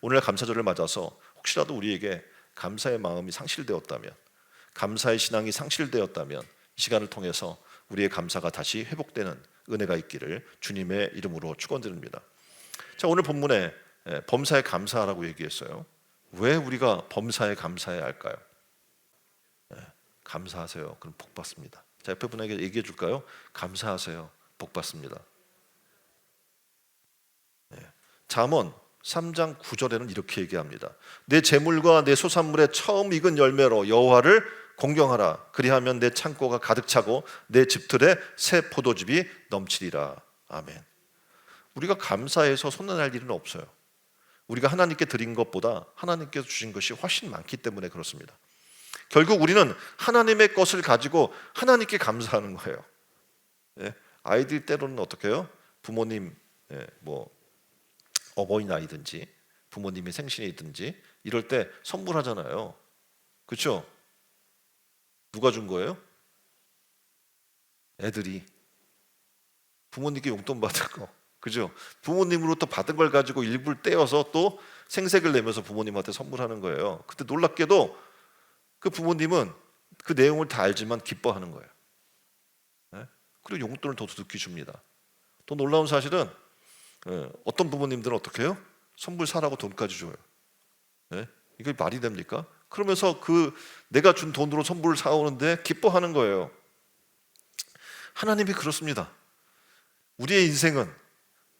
오늘날 감사절을 맞아서 혹시라도 우리에게 감사의 마음이 상실되었다면, 감사의 신앙이 상실되었다면 이 시간을 통해서 우리의 감사가 다시 회복되는 은혜가 있기를 주님의 이름으로 축원드립니다. 자, 오늘 본문에 범사에 감사하라고 얘기했어요. 왜 우리가 범사에 감사해야 할까요? 감사하세요. 그럼 복 받습니다. 자, 옆에 분에게 얘기해 줄까요? 감사하세요. 복 받습니다. 잠언 3장 9절에는 이렇게 얘기합니다. 내 재물과 내 소산물의 처음 익은 열매로 여호와를 공경하라. 그리하면 내 창고가 가득 차고 내 집틀에 새 포도즙이 넘치리라. 아멘. 우리가 감사해서 손해날 일은 없어요. 우리가 하나님께 드린 것보다 하나님께서 주신 것이 훨씬 많기 때문에 그렇습니다. 결국 우리는 하나님의 것을 가지고 하나님께 감사하는 거예요. 아이들 때로는 어떻게 해요? 부모님 뭐 어버이날이든지 부모님의 생신이든지 이럴 때 선물하잖아요. 그렇죠? 누가 준 거예요? 애들이 부모님께 용돈 받은 거. 그죠? 부모님으로부터 받은 걸 가지고 일부를 떼어서 또 생색을 내면서 부모님한테 선물하는 거예요. 근데 놀랍게도 그 부모님은 그 내용을 다 알지만 기뻐하는 거예요. 그리고 용돈을 더 두둑히 줍니다. 더 놀라운 사실은 어떤 부모님들은 어떻게 해요? 선물 사라고 돈까지 줘요. 이게 말이 됩니까? 그러면서 그 내가 준 돈으로 선물을 사오는데 기뻐하는 거예요. 하나님이 그렇습니다. 우리의 인생은,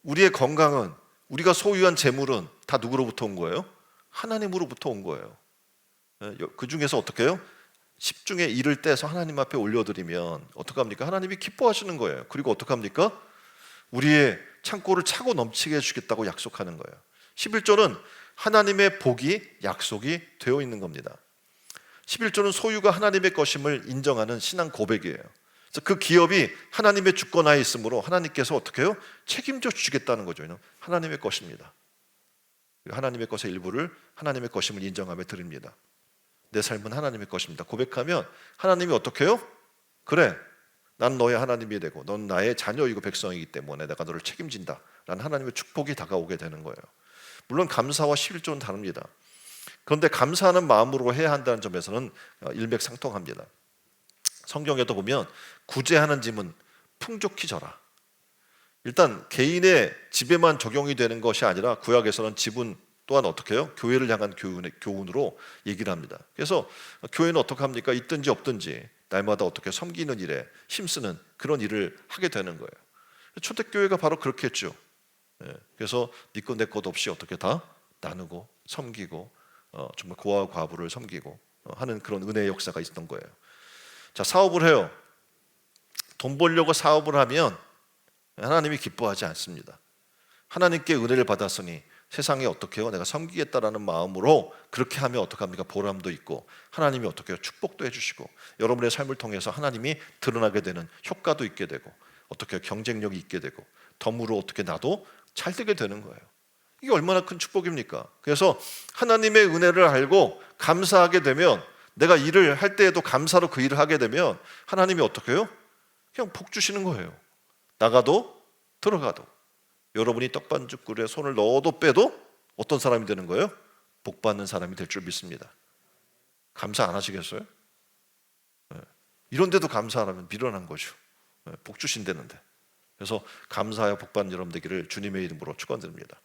우리의 건강은, 우리가 소유한 재물은 다 누구로부터 온 거예요? 하나님으로부터 온 거예요. 그 중에서 어떻게 해요? 10중에 1을 떼서 하나님 앞에 올려드리면 어떻게 합니까? 하나님이 기뻐하시는 거예요. 그리고 어떻게 합니까? 우리의 창고를 차고 넘치게 해주겠다고 약속하는 거예요. 11조는 하나님의 복이 약속이 되어 있는 겁니다. 11조는 소유가 하나님의 것임을 인정하는 신앙 고백이에요. 그래서 그 기업이 하나님의 주권하에 있으므로 하나님께서 어떻게 해요? 책임져 주시겠다는 거죠. 하나님의 것입니다. 하나님의 것의 일부를 하나님의 것임을 인정하며 드립니다. 내 삶은 하나님의 것입니다. 고백하면 하나님이 어떻게 해요? 그래, 난 너의 하나님이 되고 넌 나의 자녀이고 백성이기 때문에 내가 너를 책임진다 라는 하나님의 축복이 다가오게 되는 거예요. 물론 감사와 11조는 다릅니다. 그런데 감사하는 마음으로 해야 한다는 점에서는 일맥상통합니다. 성경에도 보면 구제하는 짐은 풍족히 져라. 일단 개인의 집에만 적용이 되는 것이 아니라 구약에서는 지분 또한 어떻게 해요? 교회를 향한 교훈으로 얘기를 합니다. 그래서 교회는 어떻게 합니까? 있든지 없든지 날마다 어떻게 섬기는 일에 힘쓰는 그런 일을 하게 되는 거예요. 초대교회가 바로 그렇게 했죠. 그래서 네 것 내 것 없이 어떻게 다 나누고 섬기고 정말 고아와 과부를 섬기고 하는 그런 은혜의 역사가 있었던 거예요. 자, 사업을 해요. 돈 벌려고 사업을 하면 하나님이 기뻐하지 않습니다. 하나님께 은혜를 받았으니 세상에 어떻게 해요? 내가 섬기겠다라는 마음으로 그렇게 하면 어떻게 합니까? 보람도 있고 하나님이 어떻게 해요? 축복도 해주시고 여러분의 삶을 통해서 하나님이 드러나게 되는 효과도 있게 되고 어떻게 해요? 경쟁력이 있게 되고 덤으로 어떻게 나도 잘 되게 되는 거예요. 이게 얼마나 큰 축복입니까? 그래서 하나님의 은혜를 알고 감사하게 되면 내가 일을 할 때에도 감사로 그 일을 하게 되면 하나님이 어떻게 해요? 그냥 복 주시는 거예요. 나가도 들어가도 여러분이 떡반죽그릇에 손을 넣어도 빼도 어떤 사람이 되는 거예요? 복 받는 사람이 될 줄 믿습니다. 감사 안 하시겠어요? 이런데도 감사 안 하면 미련한 거죠. 복 주신다는데. 그래서 감사하여 복 받는 여러분 되기를 주님의 이름으로 축원드립니다.